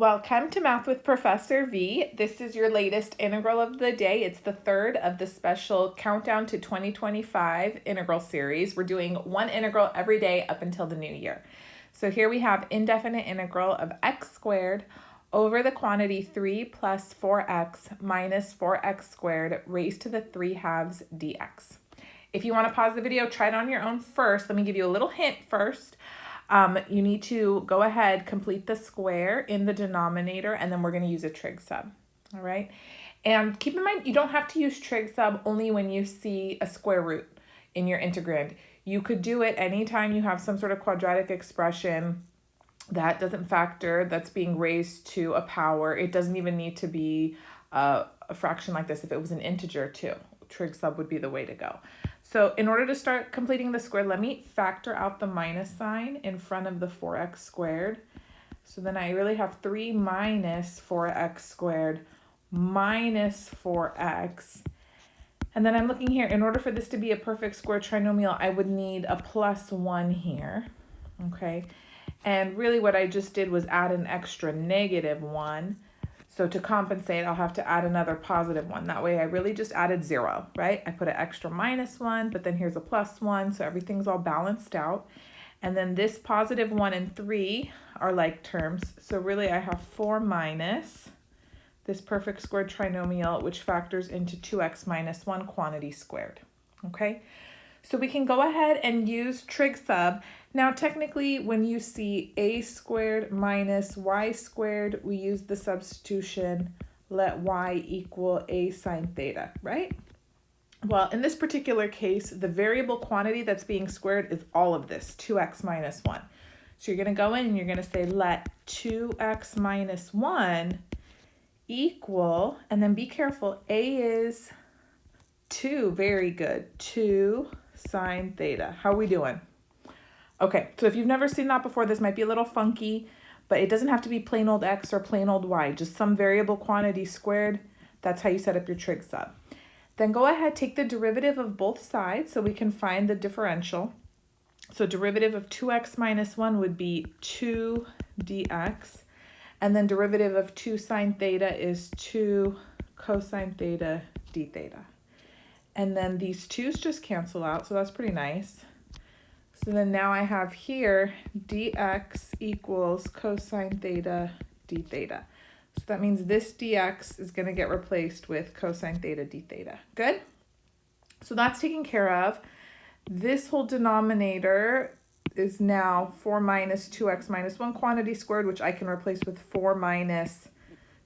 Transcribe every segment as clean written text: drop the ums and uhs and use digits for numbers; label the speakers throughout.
Speaker 1: Welcome to Math with Professor V. This is your latest integral of the day. It's the third of the special Countdown to 2025 integral series. We're doing one integral every day up until the new year. So here we have indefinite integral of x squared over the quantity 3 plus 4x minus 4x squared raised to the 3/2 dx. If you want to pause the video, try it on your own first. Let me give you a little hint first. You need to go ahead, complete the square in the denominator, and then we're going to use a trig sub, all right? And keep in mind, you don't have to use trig sub only when you see a square root in your integrand. You could do it anytime you have some sort of quadratic expression that doesn't factor, that's being raised to a power. It doesn't even need to be a fraction like this. If it was an integer too, trig sub would be the way to go. So in order to start completing the square, let me factor out the minus sign in front of the 4x squared. So then I really have 3 minus 4x squared minus 4x. And then I'm looking here, in order for this to be a perfect square trinomial, I would need a plus 1 here, okay? And really what I just did was add an extra -1. So to compensate, I'll have to add another +1. That way I really just added 0, right? I put an extra -1, but then here's a +1, so everything's all balanced out. And then this +1 and 3 are like terms. So really I have 4 minus this perfect squared trinomial, which factors into 2x minus 1 quantity squared, okay? So we can go ahead and use trig sub. Now technically when you see a squared minus y squared, we use the substitution, let y equal a sine theta, right? Well, in this particular case, the variable quantity that's being squared is all of this, 2x minus 1. So you're going to go in and you're going to say let 2x minus 1 equal, and then be careful, a is 2, very good, 2 sine theta. How are we doing? Okay, so if you've never seen that before, this might be a little funky, but it doesn't have to be plain old x or plain old y, just some variable quantity squared. That's how you set up your trig sub. Then go ahead, take the derivative of both sides so we can find the differential. So derivative of 2x minus 1 would be 2 dx, and then derivative of 2 sine theta is 2 cosine theta d theta. And then these 2's just cancel out, so that's pretty nice. So then now I have here dx equals cosine theta d theta. So that means this dx is going to get replaced with cosine theta d theta. Good? So that's taken care of. This whole denominator is now 4 minus 2x minus 1 quantity squared, which I can replace with 4 minus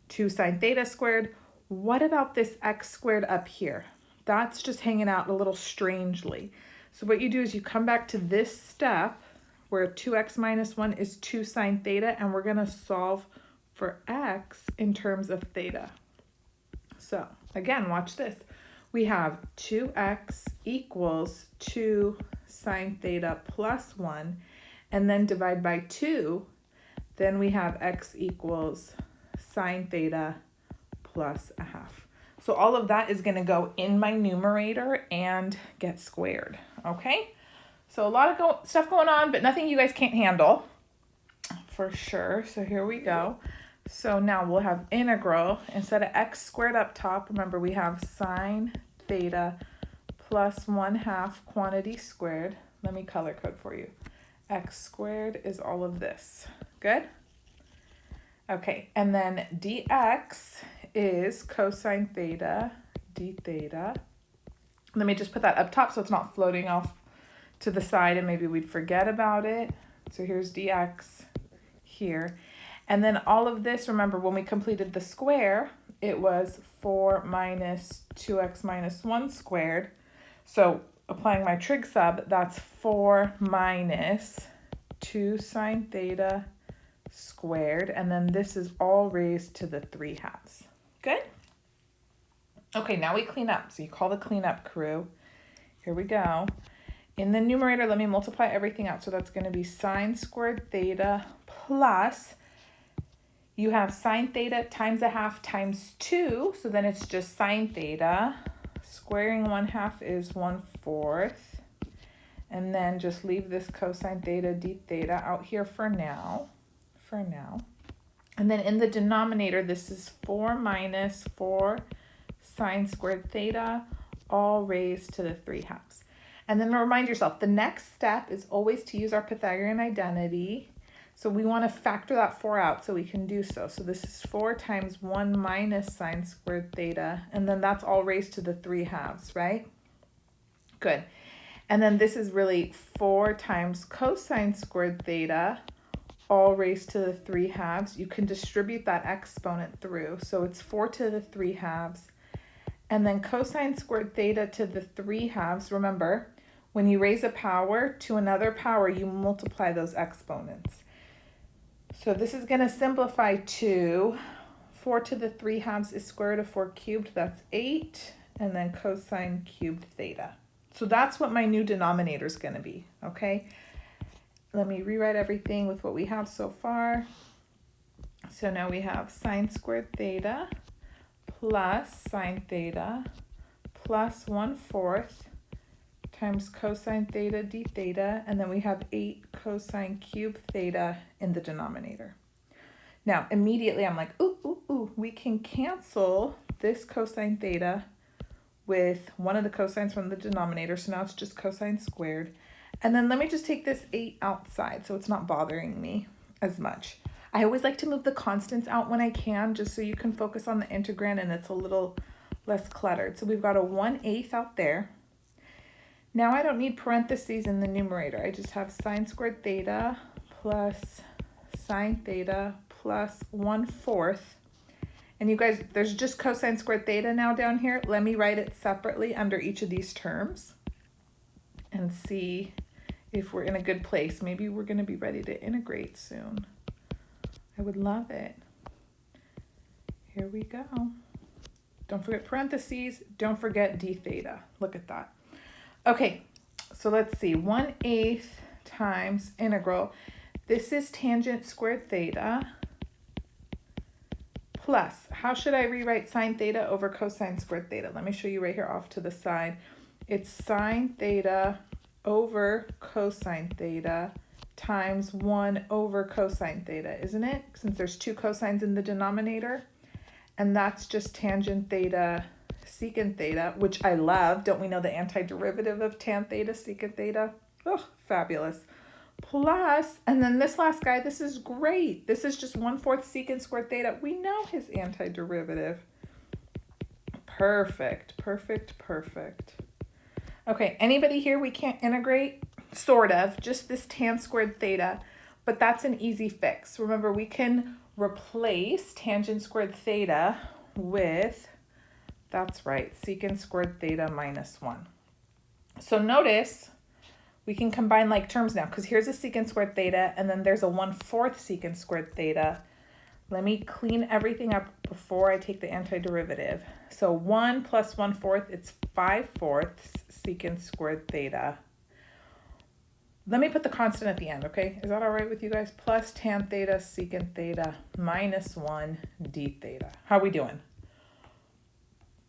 Speaker 1: 2 sine theta squared. What about this x squared up here? That's just hanging out a little strangely. So what you do is you come back to this step where 2x minus 1 is 2 sine theta, and we're going to solve for x in terms of theta. So again, watch this. We have 2x equals 2 sine theta plus 1, and then divide by 2. Then we have x equals sine theta plus 1/2. So all of that is going to go in my numerator and get squared, okay? So a lot of stuff going on, but nothing you guys can't handle for sure. So here we go. So now we'll have integral, instead of x squared up top, remember we have sine theta plus 1/2 quantity squared. Let me color code for you. X squared is all of this. Good? Okay, and then dx is cosine theta d theta. Let me just put that up top so it's not floating off to the side and maybe we'd forget about it. So here's dx here. And then all of this, remember when we completed the square, it was 4 minus 2x minus 1 squared. So applying my trig sub, that's 4 minus 2 sine theta squared, and then this is all raised to the 3/2. Good? Okay, now we clean up. So you call the cleanup crew. Here we go. In the numerator, let me multiply everything out. So that's going to be sine squared theta plus, you have sine theta times 1/2 times 2, so then it's just sine theta. Squaring 1/2 is 1/4. And then just leave this cosine theta d theta out here for now. And then in the denominator, this is 4 minus 4 sine squared theta, all raised to the 3/2. And then remind yourself, the next step is always to use our Pythagorean identity. So we want to factor that 4 out so we can do so. So this is 4 times 1 minus sine squared theta, and then that's all raised to the 3/2, right? Good. And then this is really 4 times cosine squared theta, all raised to the 3/2. You can distribute that exponent through. So it's 4 to the 3/2. And then cosine squared theta to the 3/2. Remember, when you raise a power to another power, you multiply those exponents. So this is going to simplify to 4 to the 3/2 is square root of 4 cubed. That's 8. And then cosine cubed theta. So that's what my new denominator is going to be, okay? Let me rewrite everything with what we have so far. So now we have sine squared theta plus sine theta plus 1/4 times cosine theta d theta, and then we have 8 cosine cubed theta in the denominator. Now, immediately I'm like, ooh, we can cancel this cosine theta with one of the cosines from the denominator, so now it's just cosine squared. And then let me just take this 8 outside so it's not bothering me as much. I always like to move the constants out when I can, just so you can focus on the integrand and it's a little less cluttered. So we've got a 1/8 out there. Now I don't need parentheses in the numerator. I just have sine squared theta plus sine theta plus 1/4. And you guys, there's just cosine squared theta now down here. Let me write it separately under each of these terms and see if we're in a good place. Maybe we're going to be ready to integrate soon. I would love it. Here we go. Don't forget parentheses. Don't forget d theta. Look at that. Okay, so let's see. 1/8 times integral. This is tangent squared theta plus, how should I rewrite sine theta over cosine squared theta? Let me show you right here off to the side. It's sine theta over cosine theta times 1 over cosine theta, isn't it? Since there's 2 cosines in the denominator. And that's just tangent theta secant theta, which I love. Don't we know the antiderivative of tan theta secant theta? Oh, fabulous. Plus, and then this last guy, this is great. This is just 1/4 secant squared theta. We know his antiderivative. Perfect, perfect, perfect. Okay, anybody here we can't integrate? Sort of, just this tan squared theta, but that's an easy fix. Remember, we can replace tangent squared theta with, that's right, secant squared theta minus 1. So notice we can combine like terms now, because here's a secant squared theta, and then there's a 1/4 secant squared theta. Let me clean everything up before I take the antiderivative. So 1 plus 1/4, it's 5/4 secant squared theta. Let me put the constant at the end, okay? Is that all right with you guys? Plus tan theta secant theta minus 1 d theta. How are we doing?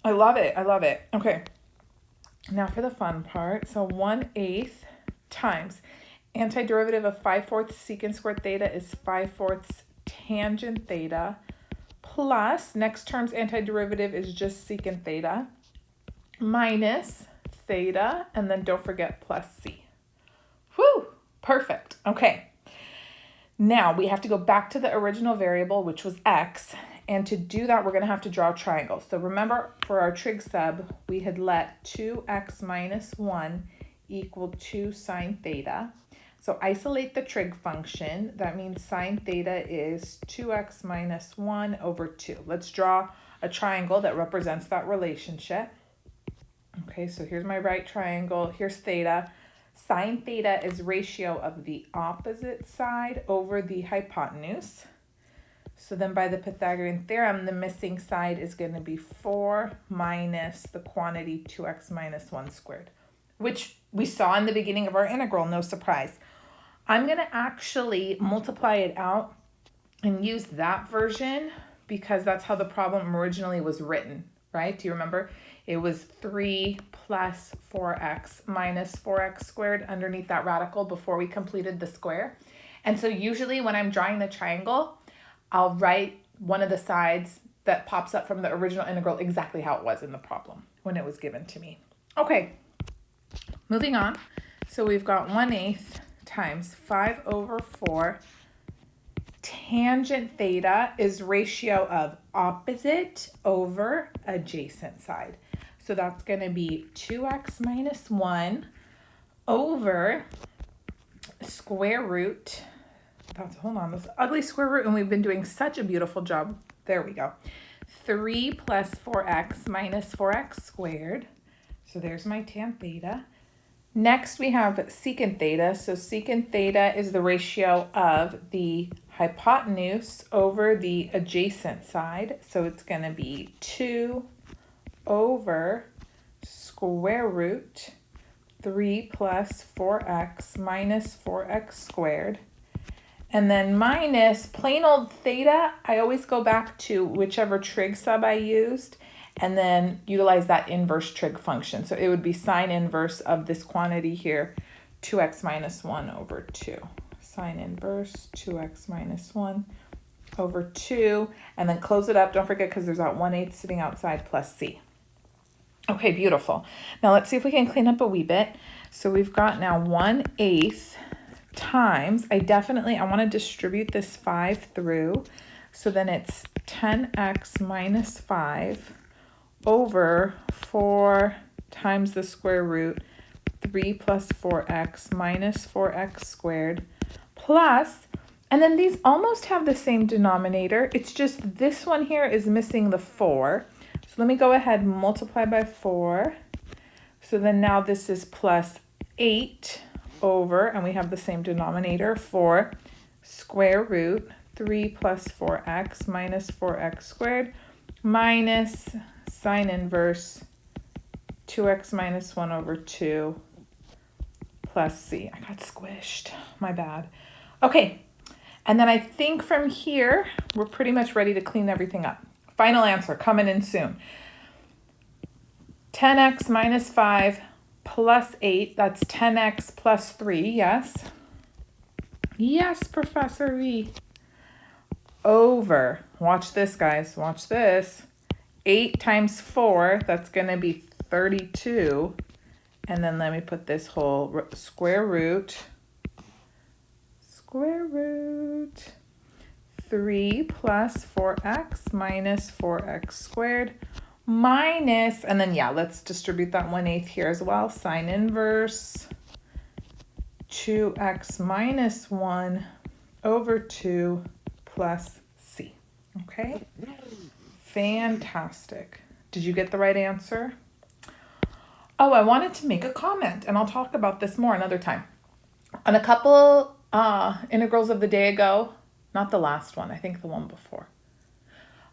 Speaker 1: I love it. I love it. Okay. Now for the fun part. So 1/8 times antiderivative of 5/4 secant squared theta is 5/4 tangent theta plus, next term's antiderivative is just secant theta minus theta, and then don't forget plus c. Whew, perfect. Okay. Now we have to go back to the original variable, which was x, and to do that, we're going to have to draw a triangle. So remember, for our trig sub, we had let 2x minus 1 equal 2 sine theta. So isolate the trig function. That means sine theta is 2x minus 1 over 2. Let's draw a triangle that represents that relationship. Okay, so here's my right triangle. Here's theta. Sine theta is ratio of the opposite side over the hypotenuse. So then by the Pythagorean theorem, the missing side is going to be 4 minus the quantity 2x minus 1 squared, which we saw in the beginning of our integral, no surprise. I'm going to actually multiply it out and use that version because that's how the problem originally was written, right? Do you remember? It was 3 plus 4x minus 4x squared underneath that radical before we completed the square. And so usually when I'm drawing the triangle, I'll write one of the sides that pops up from the original integral exactly how it was in the problem when it was given to me. Okay, moving on. So we've got 1/8 times 5/4. Tangent theta is ratio of opposite over adjacent side. So that's going to be 2x minus 1 over square root. Hold on, this ugly square root, and we've been doing such a beautiful job. There we go. 3 plus 4x minus 4x squared. So there's my tan theta. Next, we have secant theta. So secant theta is the ratio of the hypotenuse over the adjacent side. So it's going to be 2 over square root 3 plus 4x minus 4x squared. And then minus plain old theta, I always go back to whichever trig sub I used and then utilize that inverse trig function. So it would be sine inverse of this quantity here, 2x minus 1 over 2. Sine inverse 2x minus 1 over 2. And then close it up. Don't forget, because there's that 1/8 sitting outside plus c. Okay, beautiful. Now let's see if we can clean up a wee bit. So we've got now 1/8 times, I want to distribute this 5 through. So then it's 10x minus 5 over 4 times the square root 3 plus 4x minus 4x squared plus, and then these almost have the same denominator. It's just this one here is missing the 4. So let me go ahead and multiply by 4. So then now this is plus 8 over, and we have the same denominator, 4 square root 3 plus 4x minus 4x squared minus sine inverse 2x minus 1 over 2 plus c. I got squished. My bad. Okay, and then I think from here, we're pretty much ready to clean everything up. Final answer coming in soon. 10x minus 5 plus 8, that's 10x plus 3, yes? Yes, Professor V. Over, watch this, guys, watch this. 8 times 4, that's going to be 32. And then let me put this whole square root 3 plus 4x minus 4x squared minus, and then yeah, let's distribute that 1/8 here as well. Sine inverse 2x minus 1 over 2 plus c. Okay, fantastic. Did you get the right answer? Oh, I wanted to make a comment, and I'll talk about this more another time. On a couple integrals of the day ago, not the last one, I think the one before,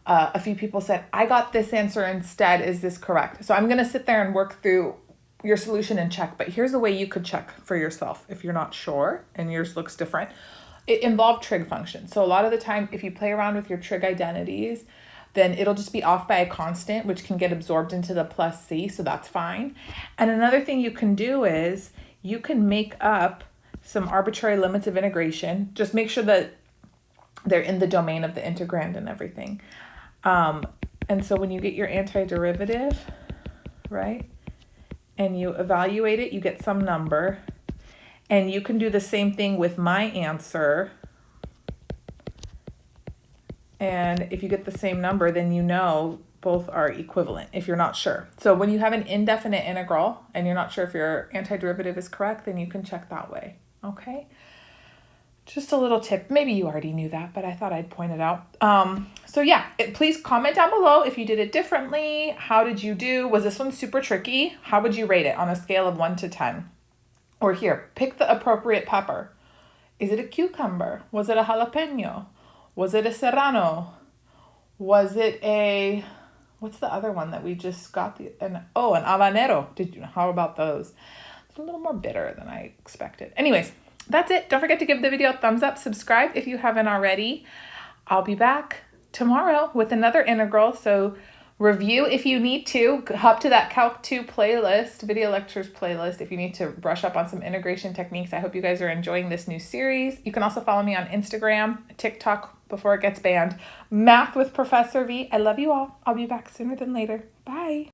Speaker 1: a few people said, I got this answer instead. Is this correct? So I'm going to sit there and work through your solution and check. But here's a way you could check for yourself if you're not sure and yours looks different. It involved trig functions. So a lot of the time, if you play around with your trig identities, then it'll just be off by a constant, which can get absorbed into the plus c. So that's fine. And another thing you can do is you can make up some arbitrary limits of integration. Just make sure that they're in the domain of the integrand and everything. And so when you get your antiderivative, right, and you evaluate it, you get some number. And you can do the same thing with my answer. And if you get the same number, then you know both are equivalent if you're not sure. So when you have an indefinite integral and you're not sure if your antiderivative is correct, then you can check that way. Okay? Just a little tip. Maybe you already knew that, but I thought I'd point it out. So yeah, please comment down below if you did it differently. How did you do? Was this one super tricky? How would you rate it on a scale of 1 to 10? Or here, pick the appropriate pepper. Is it a cucumber? Was it a jalapeno? Was it a serrano? Was it a, what's the other one that we just got? An habanero. How about those? It's a little more bitter than I expected. Anyways, that's it. Don't forget to give the video a thumbs up. Subscribe if you haven't already. I'll be back tomorrow with another integral. So Review if you need to. Hop to that Calc 2 playlist, video lectures playlist, if you need to brush up on some integration techniques. I hope you guys are enjoying this new series. You can also follow me on Instagram, TikTok before it gets banned. Math with Professor V. I love you all. I'll be back sooner than later. Bye.